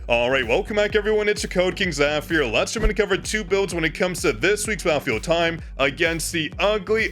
Alright, welcome back everyone, it's your Code King Zaf here. Let's jump in to cover two builds when it comes to this week's Battlefield time against the ugly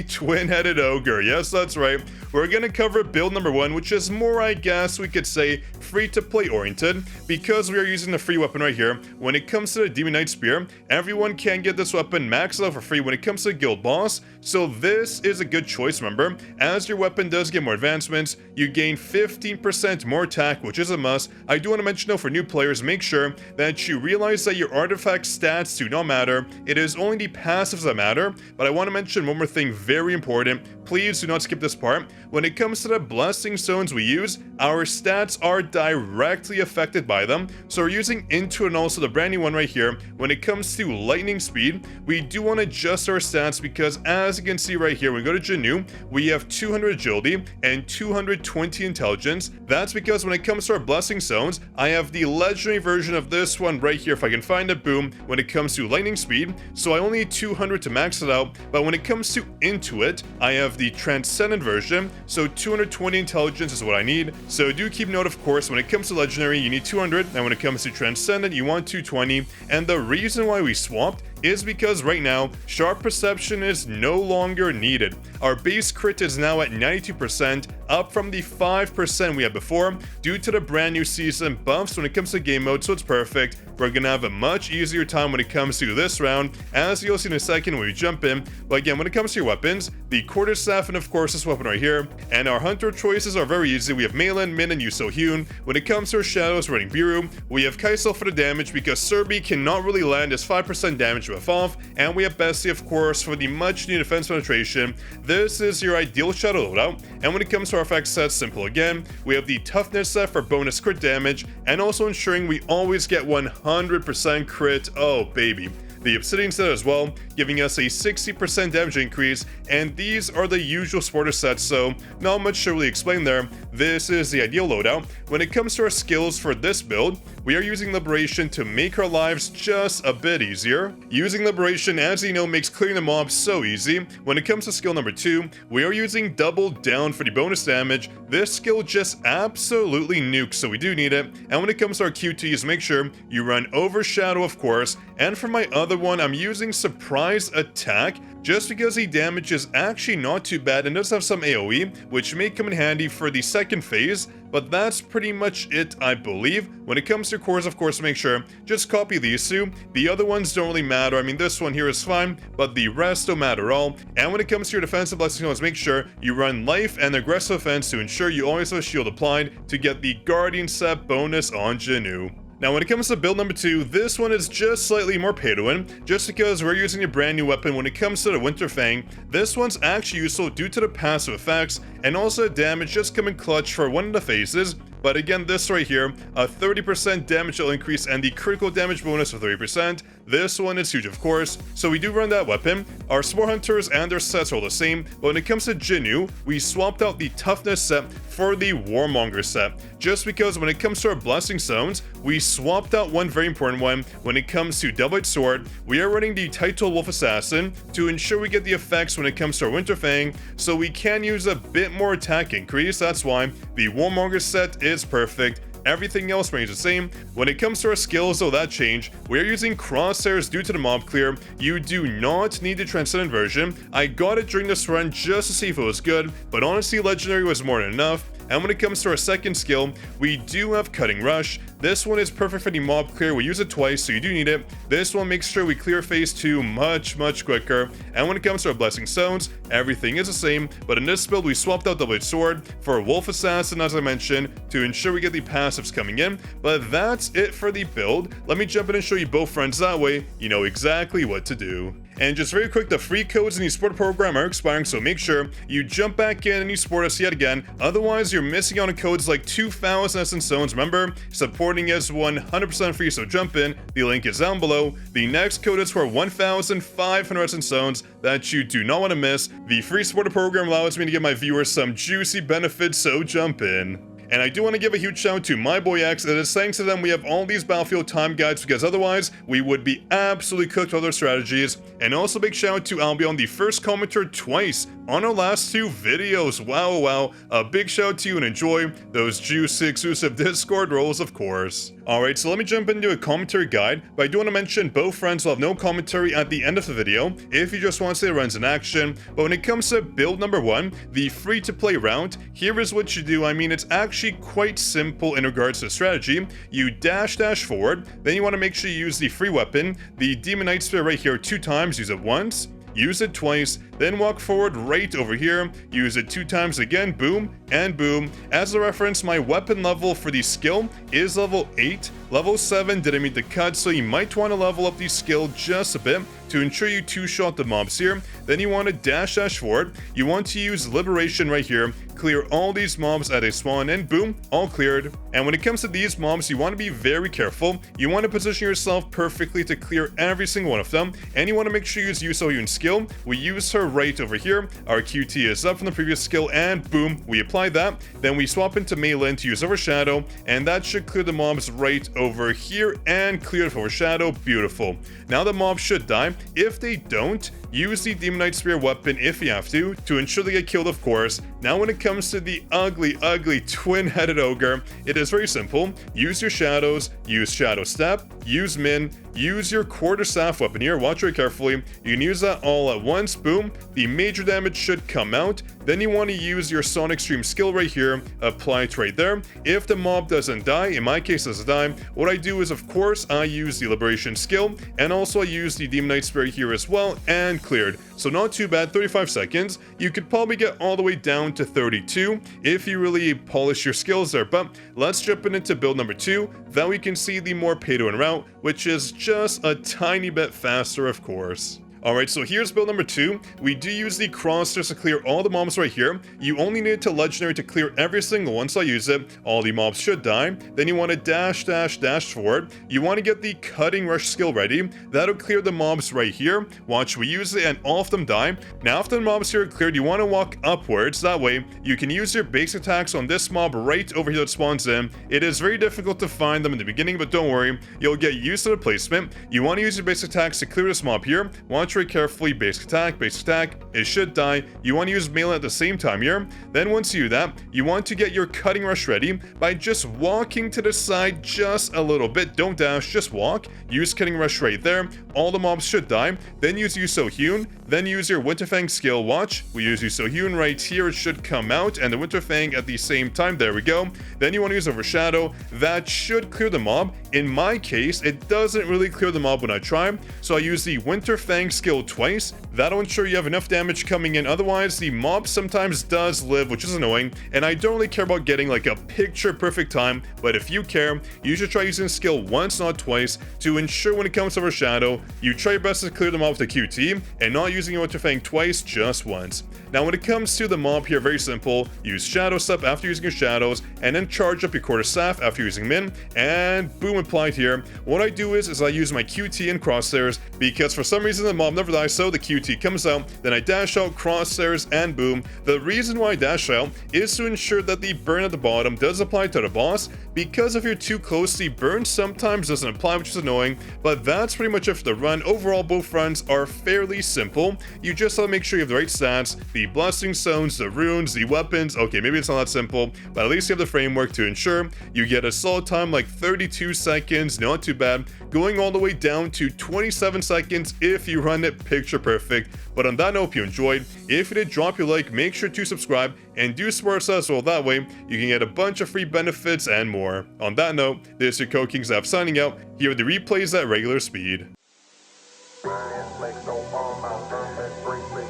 twin-headed Ogre. Yes, that's right. We're gonna cover build number one, which is more, I guess we could say, free-to-play oriented, because we are using the free weapon right here. When it comes to the Demon Knight Spear, everyone can get this weapon maxed out for free when it comes to Guild Boss, so this is a good choice. Remember, as your weapon does get more advancements, you gain 15% more attack, which is a must. I do want to mention though, for new players, make sure that you realize that your artifact stats do not matter. It is only the passives that matter. But I want to mention one more thing very important. Please do not skip this part. When it comes to the blessing stones we use, our stats are directly affected by them. So we're using Into and also the brand new one right here. When it comes to lightning speed, we do want to adjust our stats because as you can see right here, when we go to jinwoo, we have 200 agility and 220 intelligence. That's because when it comes to our blessing stones, I have the legendary version of this one right here, if I can find it, boom, when it comes to lightning speed. So I only need 200 to max it out, but when it comes to Into it, I have the transcendent version, so 220 intelligence is what I need. So do keep note, of course, when it comes to legendary, you need 200, and when it comes to transcendent, you want 220. And the reason why we swapped is because right now, sharp perception is no longer needed. Our base crit is now at 92%, up from the 5% we had before, due to the brand new season buffs when it comes to game mode, so it's perfect. We're gonna have a much easier time when it comes to this round, as you'll see in a second when we jump in. But again, when it comes to your weapons, the quarterstaff and of course this weapon right here, and our hunter choices are very easy. We have Malin, Min, and Yuso Hyun. When it comes to our shadows, we're running BERU. We have Kaisel for the damage because Serbi cannot really land his 5% damage with off, and we have Bessie, of course, for the much needed defense penetration. This is your ideal shadow loadout. And when it comes to our effect sets, simple again. We have the toughness set for bonus crit damage, and also ensuring we always get 100% crit. Oh baby. The obsidian set as well, giving us a 60% damage increase, and these are the usual supporter sets, so not much to really explain there. This is the ideal loadout. When it comes to our skills for this build, we are using Liberation to make our lives just a bit easier. Using Liberation, as you know, makes clearing the mobs so easy. When it comes to skill number 2, we are using Double Down for the bonus damage. This skill just absolutely nukes, so we do need it. And when it comes to our QTs, make sure you run Overshadow, of course. And for my other one, I'm using Surprise Attack, just because the damage is actually not too bad and does have some AoE, which may come in handy for the second phase. But that's pretty much it, I believe. When it comes to cores, of course, make sure just copy these two. The other ones don't really matter. I mean, this one here is fine, but the rest don't matter at all. And when it comes to your defensive blessing stones, make sure you run life and aggressive offense to ensure you always have a shield applied to get the Guardian set bonus on jinwoo. Now when it comes to build number 2, this one is just slightly more pay to win, just because we're using a brand new weapon when it comes to the Winter Fang. This one's actually useful due to the passive effects, and also damage just come in clutch for one of the phases. But again, this right here, a 30% damage increase and the critical damage bonus of 30%. This one is huge, of course. So we do run that weapon. Our Spore Hunters and their sets are all the same, but when it comes to jinwoo, we swapped out the Toughness set for the Warmonger set. Just because when it comes to our Blessing Stones, we swapped out one very important one. When it comes to Double-Edged Sword, we are running the Title Wolf Assassin to ensure we get the effects when it comes to our Winter Fang, so we can use a bit more attack increase. That's why the Warmonger set is perfect. Everything else remains the same. When it comes to our skills, though, that change. We are using Crosshairs due to the mob clear. You do not need the Transcendent version. I got it during this run just to see if it was good, but honestly, Legendary was more than enough. And when it comes to our second skill, we do have Cutting Rush. This one is perfect for the mob clear. We use it twice, so you do need it. This one makes sure we clear phase 2 much quicker. And when it comes to our Blessing Stones, everything is the same, but in this build we swapped out Double-Edged Sword for Wolf Assassin, as I mentioned, to ensure we get the passives coming in. But that's it for the build. Let me jump in and show you both fronts, that way you know exactly what to do. And just very quick, the free codes in the support program are expiring, so make sure you jump back in and you support us yet again. Otherwise, you're missing out on codes like 2,000 Essence Stones. Remember, supporting is 100% free, so jump in. The link is down below. The next code is for 1,500 Essence Stones that you do not want to miss. The free supporter program allows me to give my viewers some juicy benefits, so jump in. And I do want to give a huge shout out to my boy X. It is thanks to them we have all these Battlefield time guides, because otherwise we would be absolutely cooked with other strategies. And also big shout out to Albion, the first commenter twice on our last 2 videos. Wow. A big shout out to you and enjoy those juicy exclusive Discord roles, of course. Alright, so let me jump into a commentary guide, but I do want to mention both friends will have no commentary at the end of the video if you just want to see the runs in action. But when it comes to build number 1, the free-to-play round, here is what you do. I mean, it's actually quite simple in regards to strategy. You dash forward, then you want to make sure you use the free weapon, the Demon Knight Spear right here 2 times, use it once, use it twice, then walk forward right over here, use it 2 times again, boom, and boom. As a reference, my weapon level for the skill is level 8. Level 7 didn't meet the cut, so you might want to level up the skill just a bit to ensure you 2-shot the mobs here. Then you want to dash forward. You want to use Liberation right here, clear all these mobs at a spawn, and boom, all cleared. And when it comes to these mobs, you want to be very careful. You want to position yourself perfectly to clear every single one of them, and you want to make sure you use Yuso Yoon's skill. We use her right over here. Our QT is up from the previous skill, and boom, we apply that. Then we swap into Meilin to use Overshadow, and that should clear the mobs right over here, and clear it Overshadow. Beautiful. Now the mobs should die. If they don't, use the Demon Knight Spear weapon if you have to ensure they get killed, of course. Now when it comes to the ugly twin-headed ogre, it is very simple. Use your shadows, use Shadow Step, use Min, use your quarterstaff weapon here, watch very carefully. You can use that all at once, boom. The major damage should come out. Then you want to use your Sonic Stream skill right here, apply it right there. If the mob doesn't die, in my case doesn't die, what I do is, of course, I use the Liberation skill, and also I use the Demon Knight Spear here as well, and cleared. So not too bad, 35 seconds. You could probably get all the way down to 32 if you really polish your skills there, but let's jump into build number 2, that we can see the more pay-to-win route, which is just a tiny bit faster, of course. Alright, so here's build number 2. We do use the crosshairs to clear all the mobs right here. You only need it to legendary to clear every single one, so I use it. All the mobs should die. Then you want to dash forward. You want to get the cutting rush skill ready. That'll clear the mobs right here. Watch, we use it and all of them die. Now after the mobs here are cleared, you want to walk upwards. That way, you can use your base attacks on this mob right over here that spawns in. It is very difficult to find them in the beginning, but don't worry. You'll get used to the placement. You want to use your base attacks to clear this mob here. Watch very carefully, base attack, it should die. You want to use melee at the same time here. Then once you do that, you want to get your cutting rush ready by just walking to the side just a little bit. Don't dash, just walk. Use cutting rush right there. All the mobs should die. Then use Yuso Hyun. Then use your Winterfang skill. Watch, we use Yuso Hyun right here. It should come out, and the Winterfang at the same time. There we go. Then you want to use Overshadow. That should clear the mob. In my case, it doesn't really clear the mob when I try, so I use the Winterfang skill twice. That'll ensure you have enough damage coming in. Otherwise, the mob sometimes does live, which is annoying, and I don't really care about getting like a picture perfect time, but if you care, you should try using skill once, not twice, to ensure when it comes to Overshadow, you try your best to clear them off with the QT, and not using your Winterfang twice, just once. Now when it comes to the mob here, very simple. Use Shadow Step after using your shadows, and then charge up your quarterstaff after using Min, and boom, applied here. What I do is I use my QT and crosshairs, because for some reason the mob never dies, so the QT comes out, then I dash out, crosshairs, and boom. The reason why I dash out is to ensure that the burn at the bottom does apply to the boss, because if you're too close, the burn sometimes doesn't apply, which is annoying, but that's pretty much it for the run. Overall, both runs are fairly simple. You just have to make sure you have the right stats, the blessing stones, the runes, the weapons. Okay, maybe it's not that simple, but at least you have the framework to ensure you get a solid time like 32 seconds, not too bad, going all the way down to 27 seconds if you run it picture perfect. But on that note, hope you enjoyed. If you did, drop your like, make sure to subscribe, and do support us as well. That way, you can get a bunch of free benefits and more. On that note, this is your Code King Zap signing out. Here are the replays at regular speed.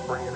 Bring it,